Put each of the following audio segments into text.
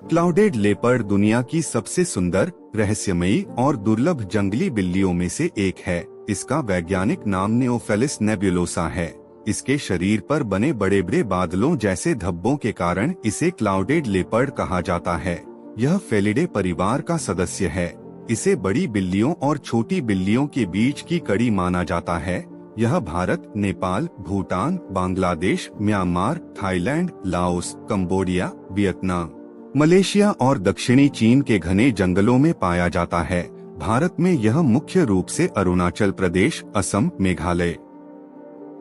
Clouded leopard दुनिया की सबसे सुंदर, रहस्यमयी और दुर्लभ जंगली बिल्लियों में से एक है। इसका वैज्ञानिक नाम नेओफेलिस नेबुलोसा है। इसके शरीर पर बने बड़े बड़े बादलों जैसे धब्बों के कारण इसे क्लाउडेड लेपर्ड कहा जाता है। यह फेलिडे परिवार का सदस्य है। इसे बड़ी बिल्लियों और छोटी बिल्लियों के बीच की कड़ी माना जाता है। यह Bharat, Nepal, Bhutan, Bangladesh, Myanmar, Thailand, Laos, Cambodia, Vietnam, Malaysia और दक्षिणी चीन के घने जंगलों में पाया जाता है। भारत में यह मुख्य रूप से अरुणाचल प्रदेश, असम, मेघालय,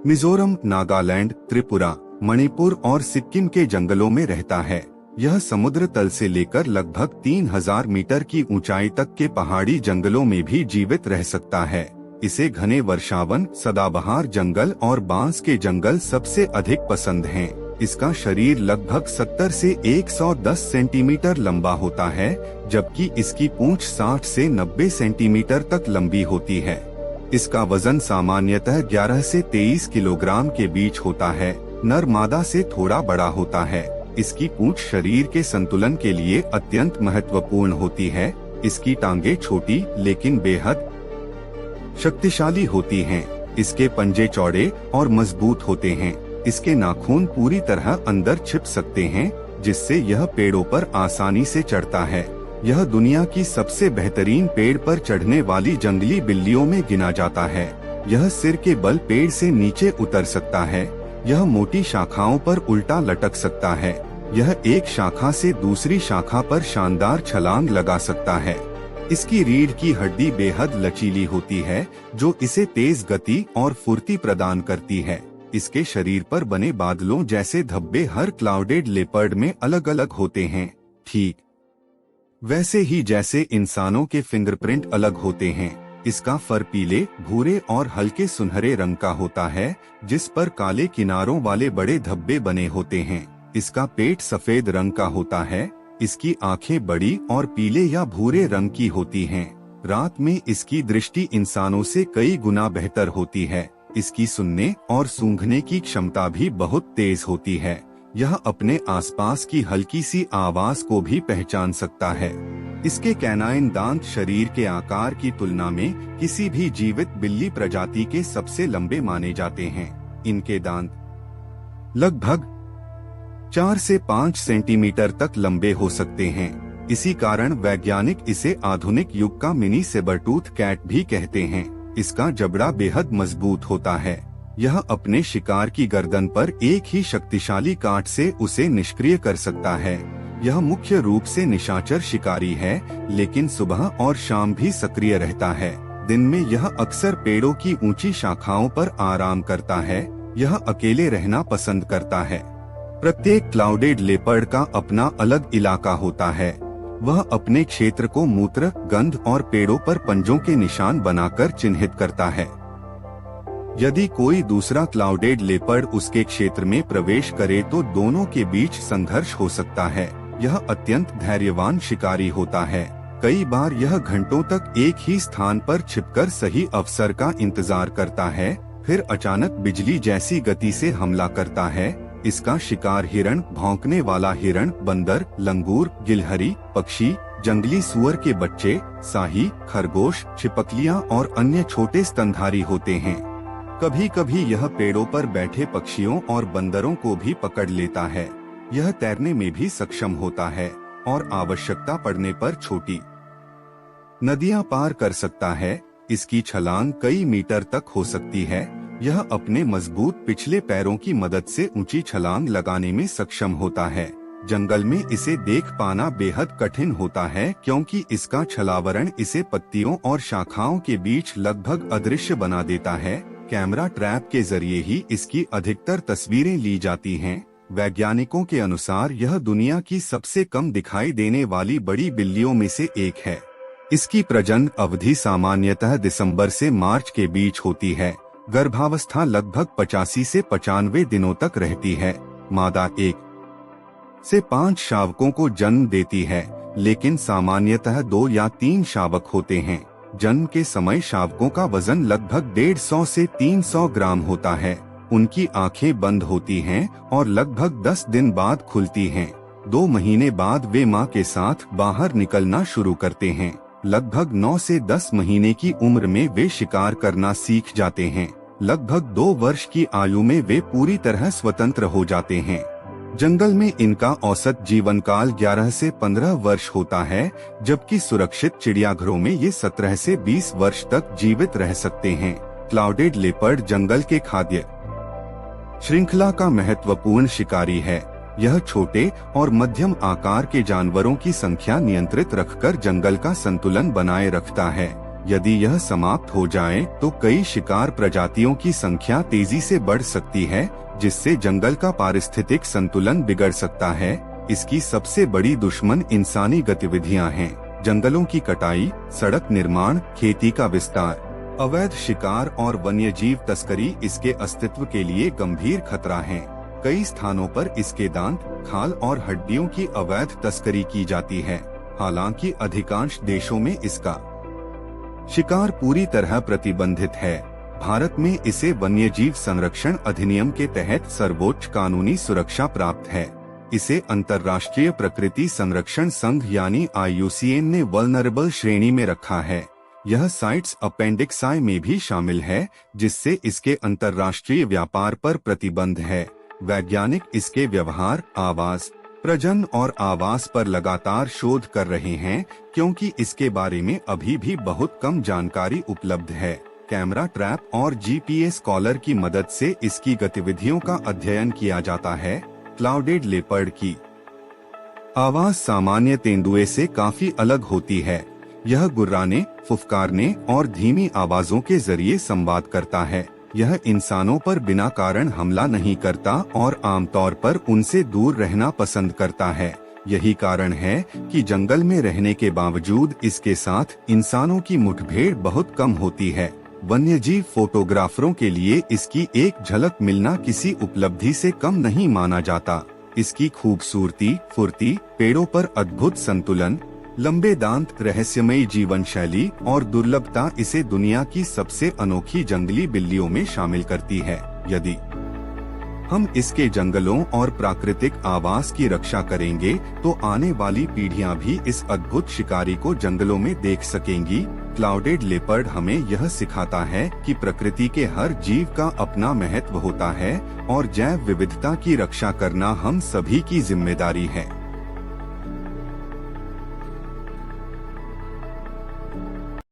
मिजोरम, नागालैंड, त्रिपुरा, मणिपुर और सिक्किम के जंगलों में रहता है। यह समुद्र तल से लेकर लगभग 3000 मीटर की ऊंचाई तक के पहाड़ी जंगलों में भी जीवित रह सकता है। इसे घने वर्षावन, सदाबहार जंगल और बांस के जंगल सबसे अधिक पसंद हैं। इसका शरीर लगभग 70 से 110 सेंटीमीटर लंबा होता है, जबकि इसकी पूंछ 60 से 90 सेंटीमीटर तक लंबी होती है। इसका वजन सामान्यतः 11 से 23 किलोग्राम के बीच होता है। नर मादा से थोड़ा बड़ा होता है। इसकी पूंछ शरीर के संतुलन के लिए अत्यंत महत्वपूर्ण होती है। इसकी टांगे छोटी लेकिन बेहद शक्तिशाली होती हैं। इसके पंजे चौड़े और मजबूत होते हैं। इसके नाखून पूरी तरह अंदर छिप सकते हैं, जिससे यह पेड़ों पर आसानी से चढ़ता है। यह दुनिया की सबसे बेहतरीन पेड़ पर चढ़ने वाली जंगली बिल्लियों में गिना जाता है। यह सिर के बल पेड़ से नीचे उतर सकता है। यह मोटी शाखाओं पर उल्टा लटक सकता है। यह एक शाखा से दूसरी शाखा पर शानदार छलांग लगा सकता है। इसकी रीढ़ की हड्डी बेहद लचीली होती है, जो इसे तेज गति और फुर्ती प्रदान करती है। इसके शरीर पर बने बादलों जैसे धब्बे हर क्लाउडेड लेपर्ड में अलग अलग होते हैं, ठीक वैसे ही जैसे इंसानों के फिंगरप्रिंट अलग होते हैं। इसका फर पीले, भूरे और हल्के सुनहरे रंग का होता है, जिस पर काले किनारों वाले बड़े धब्बे बने होते हैं। इसका पेट सफेद रंग का होता है। इसकी आंखें बड़ी और पीले या भूरे रंग की होती हैं। रात में इसकी दृष्टि इंसानों से कई गुना बेहतर होती है। इसकी सुनने और सूंघने की क्षमता भी बहुत तेज होती है। यह अपने आसपास की हल्की सी आवाज को भी पहचान सकता है। इसके कैनाइन दांत शरीर के आकार की तुलना में किसी भी जीवित बिल्ली प्रजाति के सबसे लंबे माने जाते हैं। इनके दांत लगभग 4 से 5 सेंटीमीटर तक लंबे हो सकते हैं। इसी कारण वैज्ञानिक इसे आधुनिक युग का मिनी सेबरटूथ कैट भी कहते हैं। इसका जबड़ा बेहद मजबूत होता है। यह अपने शिकार की गर्दन पर एक ही शक्तिशाली कांट से उसे निष्क्रिय कर सकता है। यह मुख्य रूप से निशाचर शिकारी है, लेकिन सुबह और शाम भी सक्रिय रहता है। दिन में यह अक्सर पेड़ों की ऊंची शाखाओं पर आराम करता है। यह अकेले रहना पसंद करता है। प्रत्येक क्लाउडेड लेपर्ड का अपना अलग इलाका होता है। वह अपने क्षेत्र को मूत्र, गंध और पेड़ों पर पंजों के निशान बनाकर चिन्हित करता है। यदि कोई दूसरा क्लाउडेड लेपर्ड उसके क्षेत्र में प्रवेश करे तो दोनों के बीच संघर्ष हो सकता है। यह अत्यंत धैर्यवान शिकारी होता है। कई बार यह घंटों तक एक ही स्थान पर छिपकर सही अवसर का इंतजार करता है, फिर अचानक बिजली जैसी गति से हमला करता है। इसका शिकार हिरण, भौंकने वाला हिरण, बंदर, लंगूर, गिलहरी, पक्षी, जंगली सुअर के बच्चे, साही, खरगोश, छिपकलियां और अन्य छोटे स्तनधारी होते हैं। कभी कभी यह पेड़ों पर बैठे पक्षियों और बंदरों को भी पकड़ लेता है। यह तैरने में भी सक्षम होता है और आवश्यकता पड़ने पर छोटी नदियां पार कर सकता है। इसकी छलांग कई मीटर तक हो सकती है। यह अपने मजबूत पिछले पैरों की मदद से ऊंची छलांग लगाने में सक्षम होता है। जंगल में इसे देख पाना बेहद कठिन होता है, क्योंकि इसका छलावरण इसे पत्तियों और शाखाओं के बीच लगभग अदृश्य बना देता है। कैमरा ट्रैप के जरिए ही इसकी अधिकतर तस्वीरें ली जाती हैं। वैज्ञानिकों के अनुसार यह दुनिया की सबसे कम दिखाई देने वाली बड़ी बिल्लियों में से एक है। इसकी प्रजनन अवधि सामान्यतः दिसंबर से मार्च के बीच होती है। गर्भावस्था लगभग 85 से 95 दिनों तक रहती है। मादा 1 से 5 शावकों को जन्म देती है, लेकिन सामान्यतः 2 या 3 शावक होते हैं। जन्म के समय शावकों का वजन लगभग 150 से 300 ग्राम होता है। उनकी आंखें बंद होती हैं और लगभग 10 दिन बाद खुलती हैं। 2 महीने बाद वे मां के साथ बाहर निकलना शुरू करते हैं। लगभग 9 से 10 महीने की उम्र में वे शिकार करना सीख जाते हैं। लगभग 2 वर्ष की आयु में वे पूरी तरह स्वतंत्र हो जाते हैं। जंगल में इनका औसत जीवन काल 11 से 15 वर्ष होता है, जबकि सुरक्षित चिड़ियाघरों में ये 17 से 20 वर्ष तक जीवित रह सकते हैं। क्लाउडेड लेपर्ड जंगल के खाद्य श्रृंखला का महत्वपूर्ण शिकारी है। यह छोटे और मध्यम आकार के जानवरों की संख्या नियंत्रित रखकर जंगल का संतुलन बनाए रखता है। यदि यह समाप्त हो जाए तो कई शिकार प्रजातियों की संख्या तेजी से बढ़ सकती है, जिससे जंगल का पारिस्थितिक संतुलन बिगड़ सकता है। इसकी सबसे बड़ी दुश्मन इंसानी गतिविधियां हैं। जंगलों की कटाई, सड़क निर्माण, खेती का विस्तार, अवैध शिकार और वन्यजीव तस्करी इसके अस्तित्व के लिए गंभीर खतरा हैं। कई स्थानों पर इसके दांत, खाल और हड्डियों की अवैध तस्करी की जाती है। हालांकि अधिकांश देशों में इसका शिकार पूरी तरह प्रतिबंधित है। भारत में इसे वन्यजीव संरक्षण अधिनियम के तहत सर्वोच्च कानूनी सुरक्षा प्राप्त है। इसे अंतर्राष्ट्रीय प्रकृति संरक्षण संघ यानी IUCN ने वल्नरेबल श्रेणी में रखा है। यह साइट्स अपेंडिक्स I में भी शामिल है, जिससे इसके अंतर्राष्ट्रीय व्यापार पर प्रतिबंध है। वैज्ञानिक इसके व्यवहार, आवास, प्रजनन और आवास पर लगातार शोध कर रहे हैं, क्योंकि इसके बारे में अभी भी बहुत कम जानकारी उपलब्ध है। कैमरा ट्रैप और GPS कॉलर की मदद से इसकी गतिविधियों का अध्ययन किया जाता है। क्लाउडेड लेपर्ड की आवाज सामान्य तेंदुए से काफी अलग होती है। यह गुर्राने, फुफकारने और धीमी आवाजों के जरिए संवाद करता है। यह इंसानों पर बिना कारण हमला नहीं करता और आमतौर पर उनसे दूर रहना पसंद करता है। यही कारण है कि जंगल में रहने के बावजूद इसके साथ इंसानों की मुठभेड़ बहुत कम होती है। वन्यजीव फोटोग्राफरों के लिए इसकी एक झलक मिलना किसी उपलब्धि से कम नहीं माना जाता। इसकी खूबसूरती, फुर्ती, पेड़ों पर अद्भुत संतुलन, लंबे दांत, रहस्यमयी जीवन शैली और दुर्लभता इसे दुनिया की सबसे अनोखी जंगली बिल्लियों में शामिल करती है। यदि हम इसके जंगलों और प्राकृतिक आवास की रक्षा करेंगे तो आने वाली पीढ़ियां भी इस अद्भुत शिकारी को जंगलों में देख सकेंगी। क्लाउडेड लेपर्ड हमें यह सिखाता है कि प्रकृति के हर जीव का अपना महत्व होता है और जैव विविधता की रक्षा करना हम सभी की जिम्मेदारी है।